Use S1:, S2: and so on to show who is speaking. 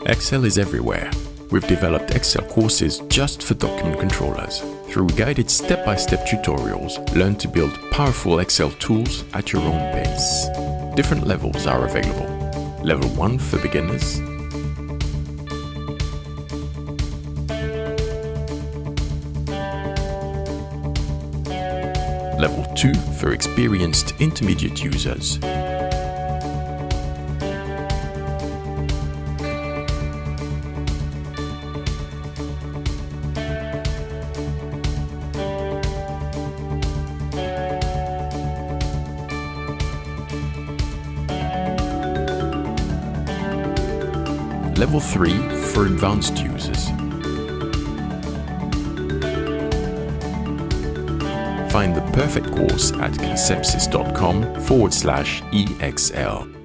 S1: Excel is everywhere. We've developed Excel courses just for document controllers. Through guided step-by-step tutorials, learn to build powerful Excel tools at your own pace. Different levels are available. Level 1 for beginners, Level 2 for experienced intermediate users. Level 3 for advanced users. Find the perfect course at consepsys.com/EXL.